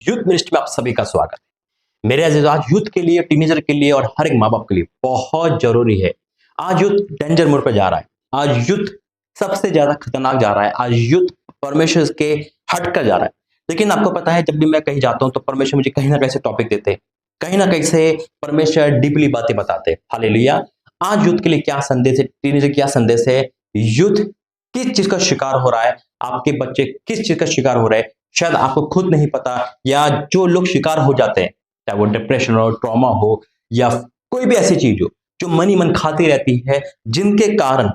Youth ministry में आप सभी का स्वागत है। मेरे अजीज, आज यूथ के लिए, टीनेजर के लिए और हर एक माँ बाप के लिए बहुत जरूरी है। आज यूथ डेंजर मोड पर जा रहा है। आज यूथ सबसे ज्यादा खतरनाक जा रहा है। आज यूथ परमेश्वर के हट कर जा रहा है। लेकिन आपको पता है, जब भी मैं कहीं जाता हूँ तो परमेश्वर मुझे कहीं ना कहीं से टॉपिक देते हैं, कहीं ना कहीं से परमेश्वर डीपली बातें बताते हैं। हालेलुया। आज यूथ के लिए क्या संदेश है, टीनेजर क्या संदेश है, यूथ किस चीज का शिकार हो रहा है, आपके बच्चे किस चीज का शिकार हो रहे हैं, शायद आपको खुद नहीं पता। या जो लोग शिकार हो जाते हैं, चाहे वो डिप्रेशन हो, ट्रॉमा हो, या कोई भी ऐसी चीज हो जो मनी मन खाती रहती है, जिनके कारण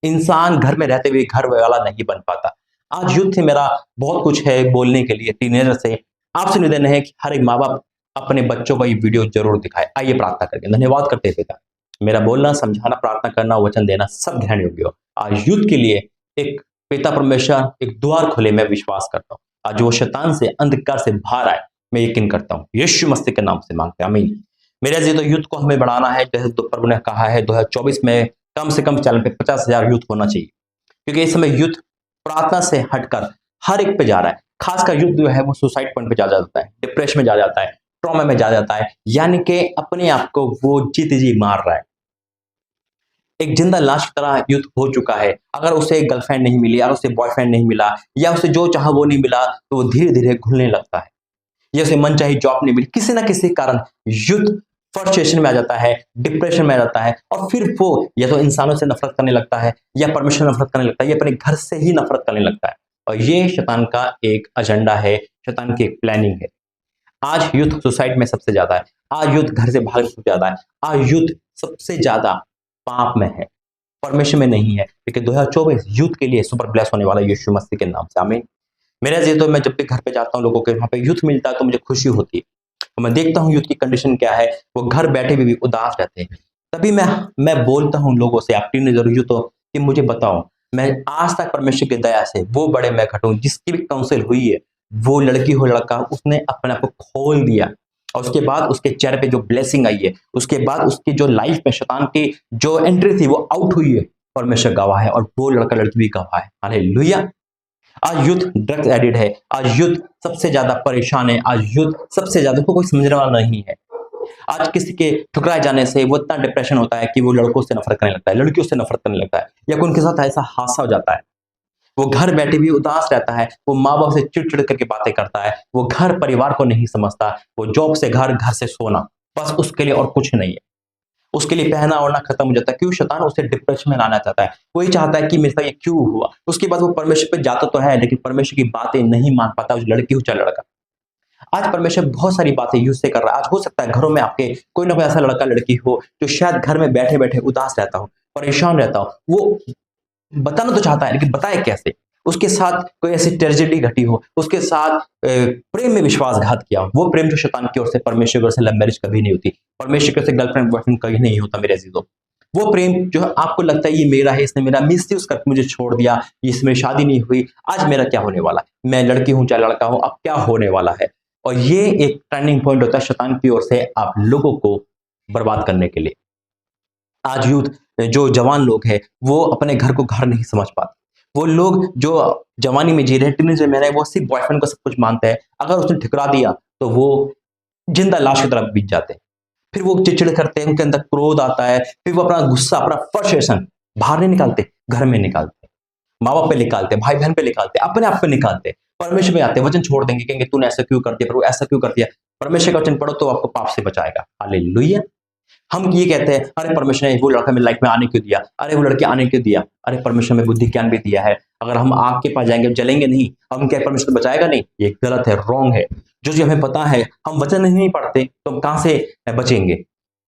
इंसान घर में रहते हुए घर वाला नहीं बन पाता। आज यूथ से मेरा बहुत कुछ है बोलने के लिए, टीनेजर से आपसे निवेदन है कि हर एक माँ बाप अपने बच्चों को ये वीडियो जरूर दिखाए। आइए प्रार्थना करके धन्यवाद करते हैं पिता। मेरा बोलना, समझाना, प्रार्थना करना, वचन देना सब ध्यान योग्य हो। आज यूथ के लिए एक पिता परमेश्वर एक द्वार खोले, मैं विश्वास करता हूँ। आज वो शैतान से, अंधकार से बाहर आए, मैं यकीन करता हूँ। यीशु मसीह के नाम से मांगते हैं, आमीन। मेरे जी, तो यूथ को हमें बढ़ाना है, जैसे तो प्रभु ने कहा है 2024 में कम से कम चैनल पे 50,000 यूथ होना चाहिए। क्योंकि इस समय यूथ प्रार्थना से हटकर हर एक पे जा रहा है। खासकर यूथ जो है वो सुसाइड पॉइंट पे जा जाता है, डिप्रेशन में जा जाता है, ट्रॉमा में जा जाता है, यानी कि अपने आप को वो जीत जी मार रहा है। एक जिंदा लाश की तरह यूथ हो चुका है। अगर उसे गर्लफ्रेंड नहीं मिली, अगर उसे बॉयफ्रेंड नहीं मिला, या उसे जो चाहा वो नहीं मिला, तो वो धीरे धीरे घुलने लगता है। या उसे मन चाही जॉब नहीं मिली, किसी ना किसी कारण यूथ फ्रस्ट्रेशन में आ जाता है, डिप्रेशन में आ जाता है, और फिर वो या तो इंसानों से नफरत करने लगता है, या परमेश्वर से नफरत करने लगता है, या अपने घर से ही नफरत करने लगता है। और ये शैतान का एक एजेंडा है, शैतान की एक प्लानिंग है। आज यूथ सुसाइड में सबसे ज्यादा है। आज यूथ घर से भागने सबसे ज्यादा है। आज यूथ सबसे ज्यादा पाप में है, परमेश्वर में नहीं है। लेकिन 2024 यूथ के लिए सुपर ब्लेस होने वाला है, यीशु मसीह के नाम से, आमीन। मेरा जी, तो मैं जब भी घर पे जाता हूँ, लोगों के वहां पे यूथ मिलता है तो मुझे खुशी होती है। तो मैं देखता हूँ यूथ की कंडीशन क्या है, वो घर बैठे भी उदास रहते हैं। तभी मैं बोलता हूँ लोगों से, आप टीनेजर यूथ हो, कि मुझे बताओ, मैं आज तक परमेश्वर की दया से वो बड़े मैं घटूं जिसकी भी काउंसिल हुई है, वो लड़की हो लड़का, उसने अपने आप को खोल दिया, और उसके बाद उसके चेहरे पे जो ब्लेसिंग आई है, उसके बाद उसकी जो लाइफ में शैतान की जो एंट्री थी वो आउट हुई है, परमेश्वर गवाह है, और वो लड़का लड़की भी गवाह है। हालेलुया। आज यूथ ड्रग्स एडिक्ट है। आज यूथ सबसे ज्यादा परेशान है। आज यूथ सबसे ज्यादा, को कोई समझने वाला नहीं है। आज किसी के ठुकराए जाने से वो इतना डिप्रेशन होता है कि वो लड़कों से नफरत करने लगता है, लड़कियों से नफरत करने लगता है, या कोई उनके साथ ऐसा हादसा हो जाता है, वो घर बैठे भी उदास रहता है, वो माँ बाप से चिड़चिड़ करके बातें करता है, वो घर परिवार को नहीं समझता, वो जॉब से घर, घर से सोना, बस उसके लिए और कुछ नहीं है। उसके लिए पहना ओढ़ना खत्म हो जाता है। क्यों? शैतान उसे डिप्रेशन में लाना चाहता है। वही चाहता है कि मेरे साथ ये क्यों हुआ। उसके बाद वो परमेश्वर पे जाता तो है, लेकिन परमेश्वर की बातें नहीं मान पाता, उस लड़की हो चाहे लड़का। आज परमेश्वर बहुत सारी बातें यूज से कर रहा है। आज हो सकता है घरों में आपके कोई ना कोई ऐसा लड़का लड़की हो जो शायद घर में बैठे बैठे उदास रहता हो, परेशान रहता हो। वो बताना तो चाहता है, लेकिन बताए कैसे। उसके साथ कोई ऐसी ट्रेजेडी घटी हो, उसके साथ प्रेम में विश्वासघात किया हो। वो प्रेम जो शैतान की ओर से, परमेश्वर की ओर से लव मैरिज कभी नहीं होती। परमेश्वर की ओर से गर्लफ्रेंड बॉयफ्रेंड कभी नहीं होता मेरे अजीजों। वो प्रेम जो है, आपको लगता है ये मेरा है, इसने मेरा मिसयूज करके मुझे छोड़ दिया, इसमें शादी नहीं हुई, आज मेरा क्या होने वाला है, मैं लड़की हूं चाहे लड़का हूं, अब क्या होने वाला है। और ये एक टर्निंग पॉइंट होता है शैतान की ओर से आप लोगों को बर्बाद करने के लिए। आज यूथ जो जवान लोग हैं, वो अपने घर को घर नहीं समझ पाते। वो लोग जो जवानी में जी रहे हैं, टीनेजर में रहे, वो सिर्फ बॉयफ्रेंड को सब कुछ मानते हैं। अगर उसने ठुकरा दिया तो वो जिंदा लाश की तरफ बीत जाते हैं। फिर वो चिड़चिड़ करते हैं, उनके अंदर क्रोध आता है, फिर वो अपना गुस्सा, अपना फ्रस्ट्रेशन बाहर नहीं निकालते, घर में निकालते, माँ बाप पे निकालते, भाई बहन पे निकालते, अपने आप पे निकालते, परमेश्वर पे आते, वचन छोड़ देंगे, कहेंगे तूने ऐसा क्यों कर दिया प्रभु, ऐसा क्यों कर दिया। परमेश्वर का वचन पढ़ो तो आपको पाप से बचाएगा। हालेलुया। हम ये कहते हैं, अरे परमेश्वर ने वो लड़का मेरी लाइफ में आने क्यों दिया, अरे वो लड़की आने क्यों दिया। अरे परमेश्वर में बुद्धि ज्ञान भी दिया है। अगर हम आग के पास जाएंगे जलेंगे नहीं, हम क्या परमेश्वर बचाएगा नहीं? ये गलत है, रॉन्ग है। जो चीज हमें पता है, हम वचन नहीं पढ़ते तो हम कहां से बचेंगे।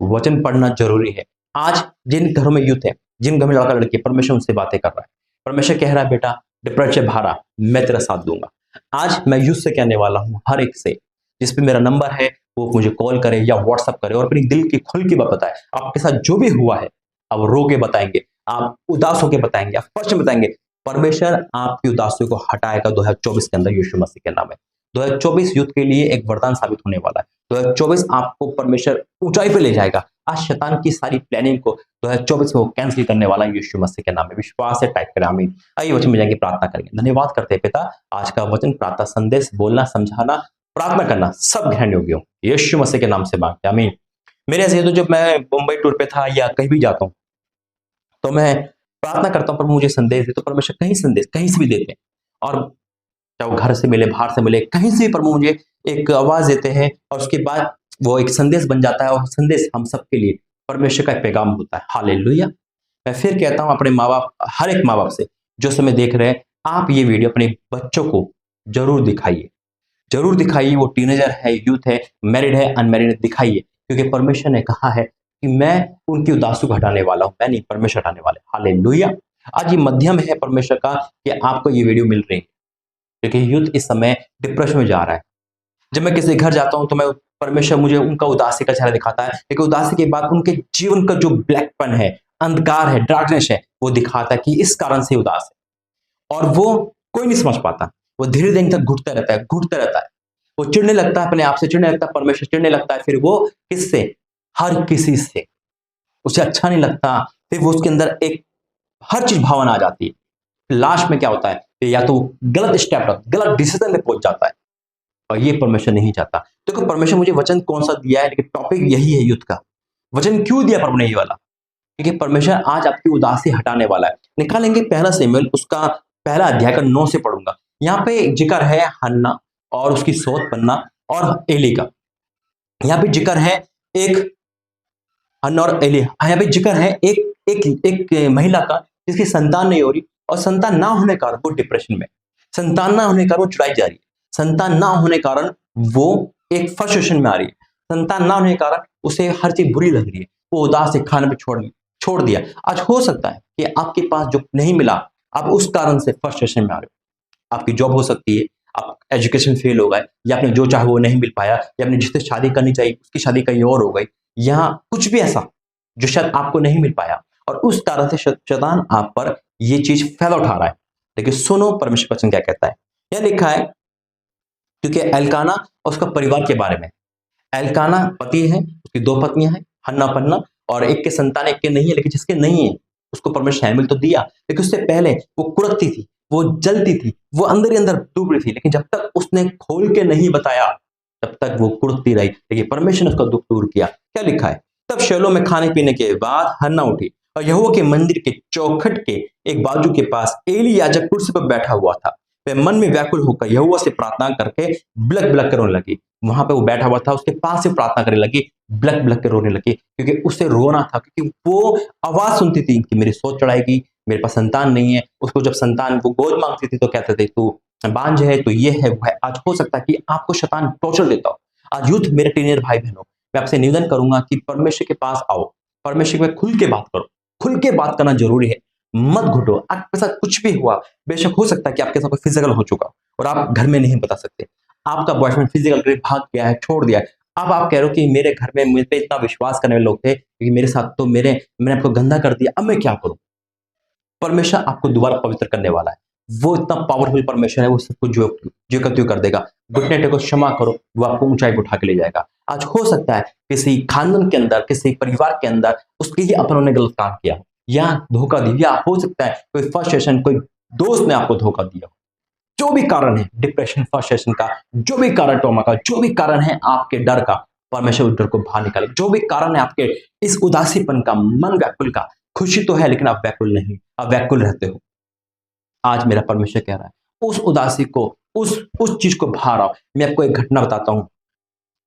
वचन पढ़ना जरूरी है। आज जिन घरों में यूथ है, जिन घर में लड़का लड़की है, परमेश्वर उनसे बातें कर रहा है। परमेश्वर कह रहा है, बेटा डिप्रेशन से बाहर आ, मैं तेरा साथ दूंगा। आज मैं यूथ से कहने वाला हूं, हर एक से, जिस पे मेरा नंबर है वो मुझे कॉल करे या व्हाट्सअप करे, और अपनी दिल की खुल की बात बताए। आपके साथ जो भी हुआ है, आप रो के बताएंगे, आप उदास होकर बताएंगे, आप फर्स्ट में बताएंगे, परमेश्वर आपकी उदासियों को हटाएगा 2024 के अंदर, यीशु मसीह के नाम है। 2024 यूथ के लिए एक वरदान साबित होने वाला है। 2024 आपको परमेश्वर ऊंचाई पे ले जाएगा। आज शैतान की सारी प्लानिंग को 2024 में वो कैंसिल करने वाला है, यीशु मसीह के नाम में विश्वास से टाइप करें, आमीन। आइए वचन में जाएंगे, प्रार्थना करेंगे। धन्यवाद करते हैं पिता, आज का वचन, प्रार्थना, संदेश, बोलना, समझाना, प्रार्थना करना सब ग्रहण योग्य हो, यीशु मसीह के नाम से मांगते हैं, आमीन। मेरे ऐसे तो जब मैं मुंबई टूर पे था या कहीं भी जाता हूँ, तो मैं प्रार्थना करता हूँ, प्रभु मुझे संदेश दे। तो परमेश्वर कहीं संदेश कहीं से भी देते हैं, और चाहे वो घर से मिले, बाहर से मिले, कहीं से भी प्रभु मुझे एक आवाज देते हैं, और उसके बाद वो एक संदेश बन जाता है, और संदेश हम सबके लिए परमेश्वर का एक पैगाम होता है। हालेलुया। मैं फिर कहता हूँ अपने माँ बाप, हर एक माँ बाप से जो समय देख रहे हैं, आप ये वीडियो अपने बच्चों को जरूर दिखाइए, जरूर दिखाइए। वो टीनेजर है, यूथ है, मैरिड है, अनमैरिड है, दिखाइए, क्योंकि परमेश्वर ने कहा है कि मैं उनकी उदासी को हटाने वाला हूं, मैं नहीं, परमेश्वर हटाने वाले। हालेलुया। आज ये मध्यम है परमेश्वर का कि आपको ये वीडियो मिल रही है, क्योंकि यूथ इस समय डिप्रेशन में जा रहा है। जब मैं किसी घर जाता हूं तो मैं, परमेश्वर मुझे उनका उदासी का चेहरा दिखाता है, लेकिन उदासी के बाद उनके जीवन का जो ब्लैकपन है, अंधकार है, डार्कनेस है, वो दिखाता है कि इस कारण से उदास है, और वो कोई नहीं समझ पाता। वो धीरे धीरे तक घुटता रहता है, घुटता रहता है। वो चिढ़ने लगता है, अपने आप से चिढ़ने लगता है, परमेश्वर चिढ़ने लगता है। फिर वो किससे? हर किसी से। उसे अच्छा नहीं लगता। फिर वो उसके अंदर एक हर चीज भावना आ जाती है। लास्ट में क्या होता है, या तो वो गलत स्टेप, गलत डिसीजन में पहुंच जाता है, और ये परमेश्वर नहीं चाहता। देखो परमेश्वर मुझे वचन कौन सा दिया है, लेकिन टॉपिक यही है यूथ का। वचन क्यों दिया प्रभु ने ये वाला? क्योंकि परमेश्वर आज आपकी उदासी हटाने वाला है। निकालेंगे पहला शमूएल, उसका पहला अध्याय का 9 से पढ़ूंगा। यहाँ पे जिक्र है हन्ना और उसकी सोत पन्ना और एली का। यहाँ पे जिक्र है एक हन्ना और एली, यहाँ पे जिक्र है एक महिला का जिसकी संतान नहीं हो रही, और संतान ना होने कारण वो डिप्रेशन में, संतान ना होने कारण वो चुराई जा रही है, संतान ना होने कारण वो एक फ्रस्ट्रेशन में आ रही है, संतान ना होने के कारण उसे हर चीज बुरी लग रही है, वो उदास है, खाने पे छोड़ दिया। आज हो सकता है कि आपके पास जो नहीं मिला, आप उस कारण से फ्रस्ट्रेशन में आ रहे हो। आपकी जॉब हो सकती है, आप एजुकेशन फेल हो गए, या आपने जो चाहे वो नहीं मिल पाया, या आपने जिससे शादी करनी चाहिए उसकी शादी कहीं और हो गई, यहाँ कुछ भी ऐसा जो शायद आपको नहीं मिल पाया, और उस कारण से शैतान आप पर ये चीज फायदा उठा रहा है। लेकिन सुनो परमेश्वर वचन क्या कहता है। यह लिखा है, क्योंकि एल्काना और उसका परिवार के बारे में। एल्काना पति है, उसकी 2 पत्नियां हैं, हन्ना पन्ना, और एक के संतान एक के नहीं है, लेकिन जिसके नहीं है उसको परमेश्वर हैमिल तो दिया, लेकिन उससे पहले वो कुड़कती थी, वो जलती थी, वो अंदर ही अंदर डूब रही थी। लेकिन जब तक उसने खोल के नहीं बताया, तब तक वो कुड़कती रही, लेकिन परमेश्वर ने उसका दुख दूर किया। क्या लिखा है, तब शेलो में खाने पीने के बाद हन्ना उठी, और यहोवा के मंदिर के चौखट के एक बाजू के पास एली याजक कुर्सी पर बैठा हुआ था। वह मन में व्याकुल होकर यहोवा से प्रार्थना करके बिलक बिलक कर रोने लगी। वहां पे वो बैठा हुआ था, उसके पास से प्रार्थना करने लगी, बिलक बिलक के रोने लगी, क्योंकि उसे रोना था, क्योंकि वो आवाज सुनती थी कि मेरी सोच चढ़ाएगी, मेरे पास संतान नहीं है। उसको जब संतान वो गोद मांगती थी तो कहते थे तू बांझ है, तो ये है वो है। आज हो सकता है कि आपको शैतान टॉर्चर देता हो। आज यूथ, मेरे टीनेजर भाई बहनों, मैं आपसे निवेदन करूंगा कि परमेश्वर के पास आओ, परमेश्वर में खुल के बात करो। खुल के बात करना जरूरी है, मत घुटो। आपके साथ कुछ भी हुआ, बेशक हो सकता है कि आपके साथ फिजिकल हो चुका और आप घर में नहीं बता सकते, आपका बॉयफ्रेंड फिजिकल करीब भाग गया है, छोड़ दिया है। अब आप कह रहे हो कि मेरे घर में मुझ पे इतना विश्वास करने वाले लोग थे, कि मेरे साथ तो मैंने आपको गंदा कर दिया, अब मैं क्या करूं? परमेश्वर आपको दोबारा पवित्र करने वाला है। वो इतना पावरफुल परमेश्वर है, वो सब कुछ जो का त्यों कर देगा। घुटने टेको, क्षमा करो, वो आपको ऊंचाई पे उठा के ले जाएगा। आज हो सकता है किसी खानदान के अंदर, किसी परिवार के अंदर उसके ही अपनों ने गलत काम किया, या धोखा दिया, हो सकता है कोई फ्रस्ट्रेशन, कोई दोस्त ने आपको धोखा दिया। जो भी कारण है डिप्रेशन, फ्रस्ट्रेशन का, जो भी कारण ट्रॉमा का, जो भी कारण है आपके डर का, परमेश्वर उस डर को बाहर निकाले। जो भी कारण है आपके इस उदासीपन का, मन व्याकुल का, खुशी तो है लेकिन आप व्याकुल नहीं, आप व्याकुल रहते हो। आज मेरा परमेश्वर कह रहा है उस उदासी को, उस चीज को बाहर आओ। मैं आपको एक घटना बताता हूं।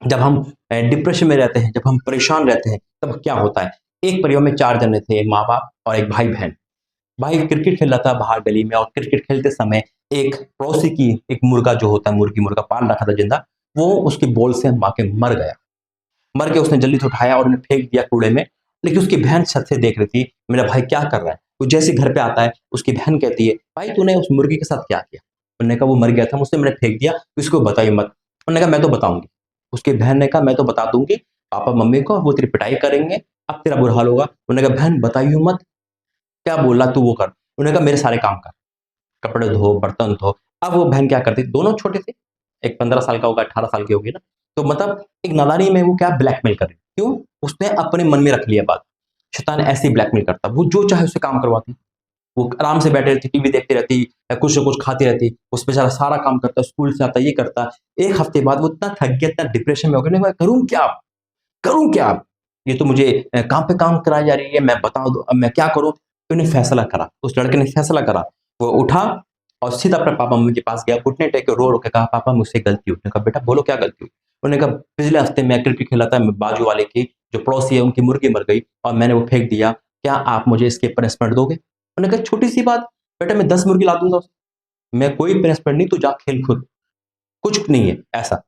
जब हम डिप्रेशन में रहते हैं, जब हम परेशान रहते हैं, तब क्या होता है। एक परिवार में 4 जने थे, माँ बाप और एक भाई बहन। भाई क्रिकेट खेल रहा था बाहर गली में, और क्रिकेट खेलते समय एक पड़ोसी की एक मुर्गा जो होता है, मुर्गी मुर्गा पाल रखा था जिंदा, वो उसकी बॉल से मार के मर गया। मर के उसने जल्दी से उठाया और उन्हें फेंक दिया कूड़े में। लेकिन उसकी बहन छत से देख रही थी, मेरा भाई क्या कर रहा है। वो जैसे घर पे आता है, उसकी बहन कहती है, भाई तूने उस मुर्गी के साथ क्या किया? उन्होंने कहा वो मर गया था, मुझसे मैंने फेंक दिया, तो इसको बताइए मत। उन्होंने कहा मैं तो बताऊंगी। उसकी बहन ने कहा मैं तो बता दूंगी पापा मम्मी को, वो तेरी पिटाई करेंगे, अब तेरा बुरा हाल होगा। उन्होंने कहा बहन बताइए मत, क्या बोला तू वो कर। उन्होंने कहा मेरे सारे काम कर, कपड़े धो, बर्तन धो। अब वो बहन क्या करती, दोनों छोटे थे, एक 15 साल का होगा, 18 साल की होगी ना, तो मतलब एक नादानी में वो क्या ब्लैकमेल कर रही। क्यों? उसने अपने मन में रख लिया बात। शैतान ऐसे ही ब्लैकमेल करता, वो जो चाहे उससे काम करवाती। वो आराम से बैठे रहती, टीवी देखती रहती, कुछ ना कुछ खाती रहती। उस बेचारा सारा काम करता, स्कूल से आता, ये करता। 1 हफ्ते बाद वो इतना थक गया, इतना डिप्रेशन में हो गया, मैं करूँ क्या अब? करूँ क्या अब? ये तो मुझे काम पे काम कराई जा रही है, मैं बताऊँ दो अब मैं क्या करूँ? तो उन्हें फैसला करा, उस लड़के ने फैसला करा। वो उठा और सीधा अपने पापा-मम्मी के पास गया, घुटने टेक के रो-रो के कहा, "पापा मुझसे गलती हुई।" उसने कहा, "बेटा बोलो क्या गलती हुई?" उन्होंने कहा, "पिछले हफ्ते मैं क्रिकेट खेला था, बाजू वाले की जो पड़ोसी है उनकी मुर्गी मर गई और मैंने वो फेंक दिया। क्या आप मुझे इसकी पनिशमेंट दोगे?" उन्होंने कहा, "छोटी-सी बात, बेटा मैं 10 मुर्गी ला दूँगा।" मैं कोई पनिशमेंट नहीं, तू जा खेल खुद, कुछ नहीं है ऐसा।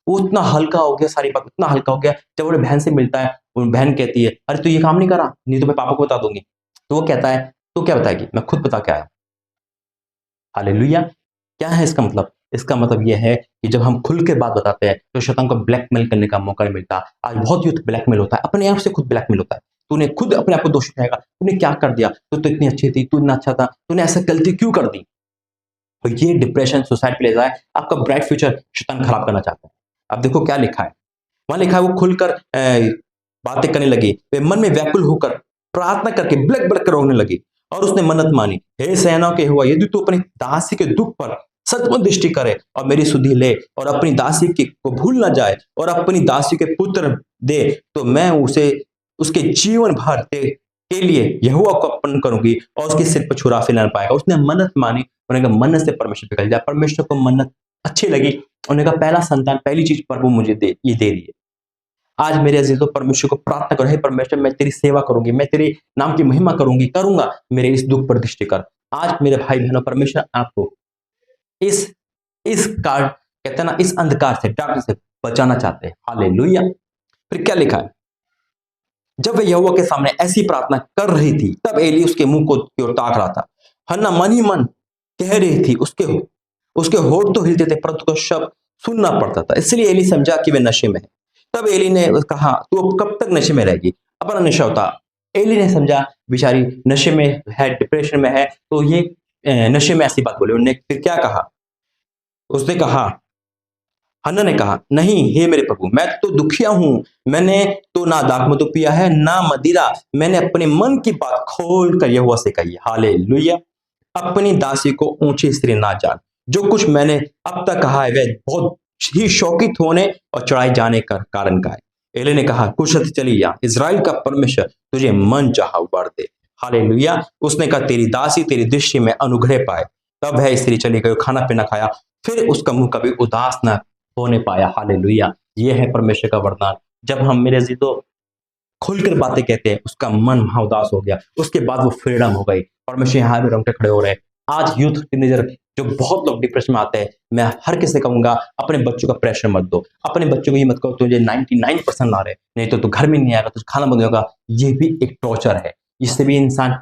वो इतना हल्का हो गया, सारी बात इतना हल्का हो गया, जब वो अपनी बहन से मिलता है, वो बहन कहती है, "अरे तू ये काम नहीं करा, नहीं तो मैं पापा को बता दूँगी।" तो वो कहता है, "तू क्या बताएगी? मैं खुद बता के आया।" हालेलुया! क्या है इसका मतलब? इसका मतलब ये है कि जब हम खुल के बात बताते हैं, तो शैतान को ब्लैकमेल करने का मौका नहीं मिलता। आज बहुत यूथ ब्लैकमेल होता है, अपने आप से खुद ब्लैकमेल होता है। तूने खुद अपने आप को दोषी ठहराएगा, "तूने क्या कर दिया? तू तो इतनी अच्छी थी, तू इतना अच्छा था, तूने ऐसा गलती क्यों कर दी?" तो ये डिप्रेशन, सुसाइड पे ले जाए, आपका ब्राइट फ्यूचर शैतान खराब करना चाहता है। अब देखो क्या लिखा है, वहाँ लिखा है वो खुलकर बातें करने लगी। वे मन में व्याकुल होकर प्रार्थना करके बिलख-बिलख कर रोने लगी और उसने मन्नत मानी, "हे सेनाओं के यहोवा, यदि तू अपनी दासी के दुःख पर सचमुच दृष्टि करे और मेरी सुधि ले और अपनी दासी की को भूल ना जाए और अपनी दासी के पुत्र दे, तो मैं उसे उसके जीवन भर के लिए यहोवा को अर्पण करूँगी और उसके सिर पर छुरा फिर ना पाएगा।" उसने मन्नत मानी, उन्होंने कहा मन्नत से परमेश्वर पिघल जाए। परमेश्वर को मन्नत अच्छी लगी, उन्होंने कहा पहला संतान, पहली चीज़ प्रभु मुझे दे, ये दे रही है। आज मेरे अज़ीज़ों परमेश्वर को प्रार्थना करो, हे परमेश्वर मैं तेरी सेवा करूँगी, मैं तेरे नाम की महिमा करूँगी, करूँगा, मेरे इस दुःख पर दृष्टि कर। आज मेरे भाई-बहनों परमेश्वर आपको इस इस कार कहते हैं ना इस अंधकार से, डार्कनेस से बचाना चाहते हैं। हालेलुया! फिर क्या लिखा है? जब वह यहोवा के सामने ऐसी प्रार्थना कर रही थी, तब एली उसके मुँह को की ओर ताक रहा था। हन्ना मन ही मन कह रही थी, उसके होंठ तो हिलते थे, परंतु उसका शब्द सुनना पड़ता था। इसलिए एली समझा कि वे नशे में है। तब एली ने कहा, "तू अब कब तक नशे में रहेगी? अपना नशा उतार।" एली ने समझा बेचारी नशे में है, डिप्रेशन में है, तो ये नशे में ऐसी बात बोली। उन्होंने फिर क्या कहा? उसने कहा हन्ना ने कहा, "नहीं, हे मेरे प्रभु, मैं तो दुखिया हूँ। मैंने तो ना दाखमधु पिया है, ना मदिरा। मैंने अपने मन की बात खोल कर यहोवा से कही है। हालेलुया! अपनी दासी को ऊँची स्त्री ना जान। जो कुछ मैंने अब तक कहा है, वह बहुत ही शौकित होने और चढ़ाए जाने का कारण का है।" एली ने कहा, "कुशल चली जा। इज़राइल का परमेश्वर तुझे मन चाहा वर दे।" हालेलुया! उसने कहा, "तेरी दासी तेरी दृष्टि में अनुग्रह पाए।" तब वह स्त्री चली गई, खाना-पीना खाया, फिर उसका मुँह कभी उदास न होने पाया। हालेलुया! ये है परमेश्वर का वरदान। जब हम मेरे अज़ीज़ों खुलकर बातें कहते हैं, उसका मन वहाँ उदास हो गया, उसके बाद वो फ्रीडम हो गई। परमेश्वर यहाँ भी रोंगटे खड़े हो रहे हैं। आज यूथ टीनेजर जो बहुत लोग डिप्रेशन में आते हैं, मैं हर किसी से कहूँगा अपने बच्चों का प्रेशर मत दो। अपने बच्चों को ये मत कहो तुझे 99% ला रहे हैं, नहीं तो तू घर में नहीं आएगा, तुझे खाना बंद होगा। ये भी एक टॉर्चर है। इससे भी इंसान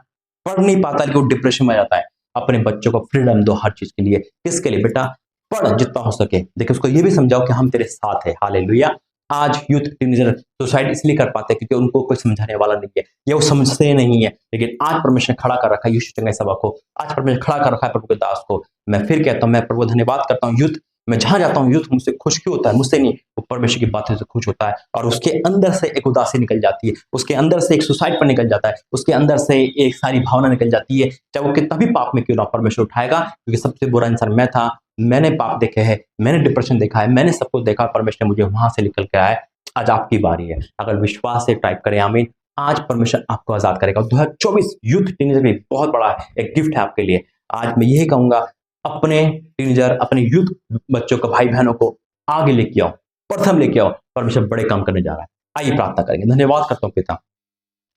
पढ़ नहीं पाता लेकिन वो डिप्रेशन में आ जाता है। अपने बच्चों को फ्रीडम दो हर चीज़ के लिए। किसके लिए? बेटा पढ़ जितना हो सके। देखिए उसको ये भी समझाओ कि हम तेरे साथ हैं। हालेलुया! आज यूथ टीनेजर सुसाइड इसलिए कर पाते हैं क्योंकि उनको कोई समझाने वाला नहीं है, या वो समझते नहीं है। लेकिन आज परमेश्वर ने खड़ा कर रखा है यीशु चंगा सभा को, आज परमेश्वर खड़ा कर रखा है प्रभु के दास को। मैं फिर कहता हूँ, मैं प्रभु को धन्यवाद करता हूँ। यूथ मैं जहाँ जाता हूँ यूथ मुझसे खुश क्यों होता है? मुझसे नहीं, वो परमेश्वर की बातों से खुश होता है और उसके अंदर से एक उदासी निकल जाती है, उसके अंदर से एक सुसाइड पर निकल जाता है, उसके अंदर से एक सारी भावना निकल जाती है। चाहे वो कितना भी पाप में क्यों ना हो, परमेश्वर उठाएगा क्योंकि सबसे बुरा इंसान मैं था। मैंने पाप देखे हैं, मैंने डिप्रेशन देखा है, मैंने सब कुछ देखा, परमेश्वर ने मुझे वहाँ से निकल के आया है। आज आपकी बारी है। अगर विश्वास से टाइप करें आमीन। आज परमेश्वर आपको आज़ाद करेगा। 2024 यूथ टीनेजर के लिए बहुत बड़ा एक गिफ्ट है आपके लिए। आज मैं यही कहूँगा अपने टीनेजर, अपने यूथ बच्चों को, भाई-बहनों को आगे लेके आओ, प्रथम लेके आओ। परमेश्वर बड़े काम करने जा रहा है। आइए प्रार्थना करेंगे। धन्यवाद करता हूँ पिता।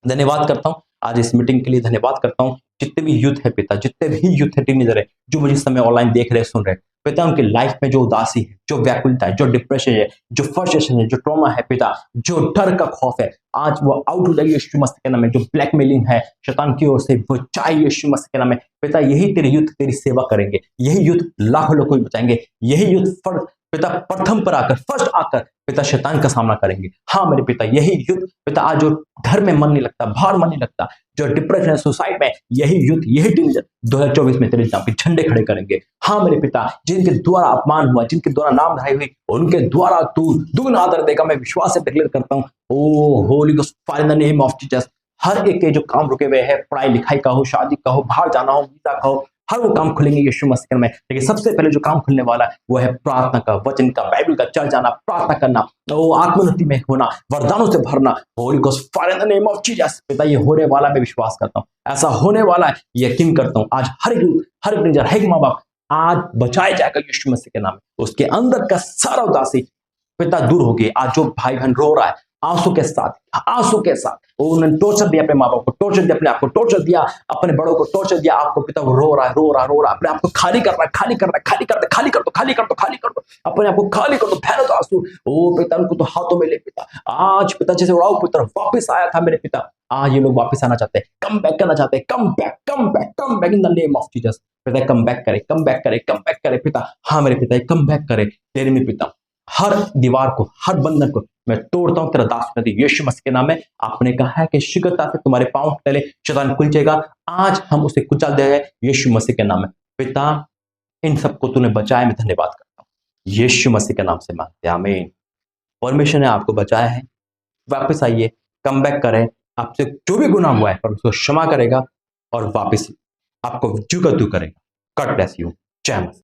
धन्यवाद करता हूँ आज इस मीटिंग के लिए। धन्यवाद करता हूँ जितने भी यूथ है पिता, जितने भी यूथ है टीनेजर है जो मुझे इस समय ऑनलाइन देख रहे हैं, सुन रहे हैं पिता, उनकी लाइफ में जो उदासी है, जो व्याकुलता है, जो डिप्रेशन है, जो फ्रस्ट्रेशन है, जो ट्रॉमा है पिता, जो डर का खौफ है, आज वो आउट हो जाए यीशु मसीह के नाम में। जो ब्लैकमेलिंग है शैतान की ओर से, वो चाहे यीशु मसीह के नाम में पिता। यही तेरे यूथ तेरी सेवा करेंगे, यही यूथ लाखों लोगों को बचाएंगे, यही यूथ पिता प्रथम पर आकर, फर्स्ट आकर पिता शैतान का सामना करेंगे। हाँ मेरे पिता, यही युद्ध पिता आज जो घर में मन नहीं लगता, बाहर मन नहीं लगता, जो डिप्रेशन है, सुसाइड में, यही युद्ध, यही टीनेजर 2024 में तेरे नाम पे झंडे खड़े करेंगे। हाँ मेरे पिता, जिनके द्वारा अपमान हुआ, जिनके द्वारा नाम धराई हुई, उनके द्वारा तू दुगना आदर देगा। मैं विश्वास से डिक्लेयर करता हूँ, O holy ghost fire in the name of Jesus. हर एक के जो काम रुके हुए हैं, पढ़ाई लिखाई का हो, शादी का हो, बाहर जाना हो, वीजा का हो, हर वो काम खुलेंगे यीशु मसीह के नाम में। लेकिन सबसे पहले जो काम खुलने वाला है वो है प्रार्थना का, वचन का, बाइबल का, चर्च जाना, प्रार्थना करना, वो आत्मोन्नति में होना, वरदानों से भरना। Holi ghost fire in the name of Jesus. पिता ये होने वाला, मैं विश्वास करता हूँ ऐसा होने वाला है, यकीन करता हूँ। आज हर एक टीचर, हर एक माँ बाप आज बचाया जाएगा यीशु मसीह के नाम में। उसके अंदर का सारा उदासी पिता दूर हो गई। आज जो भाई बहन रो रहा है आंसू के साथ, आंसू के साथ, उन्होंने टॉर्चर दिया अपने माँ बाप को, टॉर्चर दिया अपने आप को, टॉर्चर दिया अपने बड़ों को, टॉर्चर दिया आपको। पिता वो रो रहा है, रो रहा है, रो रहा है, अपने आप को खाली कर रहा है, खाली कर रहा है, खाली कर दो, खाली कर दो, खाली कर दो, खाली कर दो, अपने आप को खाली कर दो, फैलो दो आंसू। ओ पिता उनको तो हाथों में ले पिता। आज पिता जैसे उड़ाऊ पुत्र वापस आया था मेरे पिता, आज ये लोग वापस आना चाहते हैं, कम बैक करना चाहते हैं, come back, come back, come back in the name of Jesus. पिता कम बैक करे, कम बैक करे, कम बैक करे पिता। हाँ मेरे पिता कम बैक करे तेरे में पिता। हर दीवार को, हर बंधन को मैं तोड़ता हूं तेरा दास नदी यीशु मसीह के नाम में। आपने कहा है कि शीघ्रता से तुम्हारे पांव तले शैतान खुल जाएगा। आज हम उसे कुचल दे रहे हैं यीशु मसीह के नाम में। पिता इन सबको तूने बचाया, मैं धन्यवाद करता हूं यीशु मसीह के नाम से मांगते हैं, आमीन। परमेश्वर ने आपको बचाया है, वापस आइए, कम बैक करें। आपसे जो भी गुनाह हुआ है पर उसको क्षमा करेगा और वापस आपको जू का तू करेगा। God bless you. जय मसीह।